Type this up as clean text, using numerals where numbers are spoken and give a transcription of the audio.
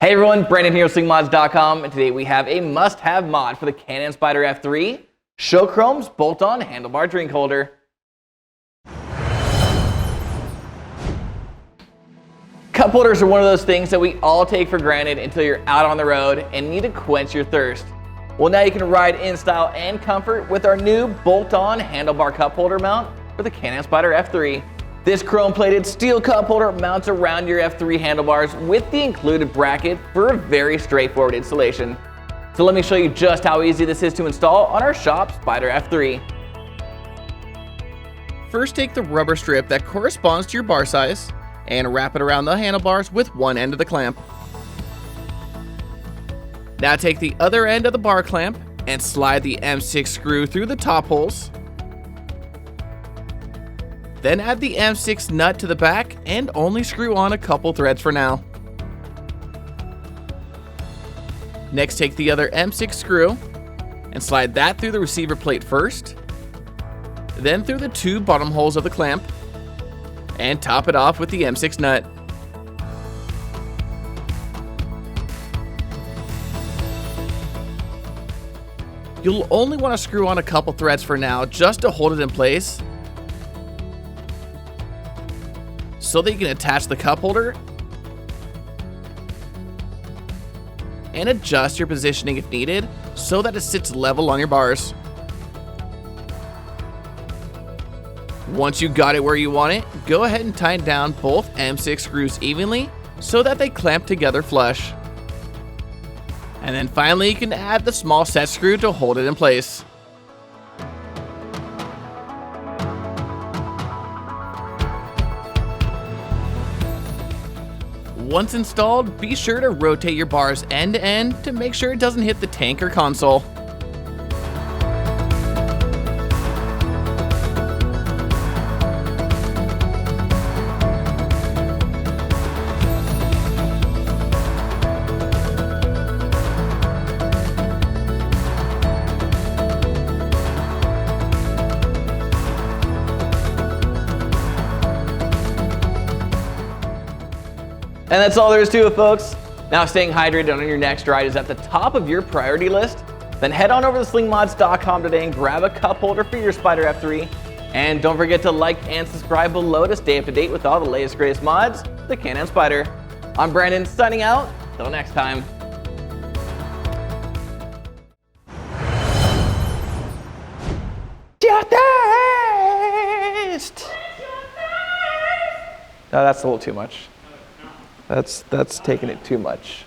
Hey everyone, Brandon here with Slingmods.com, and today we have a must-have mod for the Canon Spyder F3, Show Chrome's bolt-on handlebar drink holder. Cup holders are one of those things that we all take for granted until you're out on the road and need to quench your thirst. Well, now you can ride in style and comfort with our new bolt-on handlebar cup holder mount for the Canon Spyder F3. This chrome-plated steel cup holder mounts around your F3 handlebars with the included bracket for a very straightforward installation. So let me show you just how easy this is to install on our shop Spyder F3. First, take the rubber strip that corresponds to your bar size and wrap it around the handlebars with one end of the clamp. Now take the other end of the bar clamp and slide the M6 screw through the top holes. Then add the M6 nut to the back and only screw on a couple threads for now. Next, take the other M6 screw and slide that through the receiver plate first, then through the two bottom holes of the clamp, and top it off with the M6 nut. You'll only want to screw on a couple threads for now just to hold it in place, so that you can attach the cup holder and adjust your positioning if needed so that it sits level on your bars. Once you got it where you want it, go ahead and tighten down both M6 screws evenly so that they clamp together flush. And then finally you can add the small set screw to hold it in place. Once installed, be sure to rotate your bars end to end to make sure it doesn't hit the tank or console. And that's all there is to it, folks. Now, staying hydrated on your next ride is at the top of your priority list. Then head on over to slingmods.com today and grab a cup holder for your Spyder F3. And don't forget to like and subscribe below to stay up to date with all the latest, greatest mods, the Canon Spyder. I'm Brandon, signing out. Till next time. Your thirst! No, that's a little too much. That's taking it too much.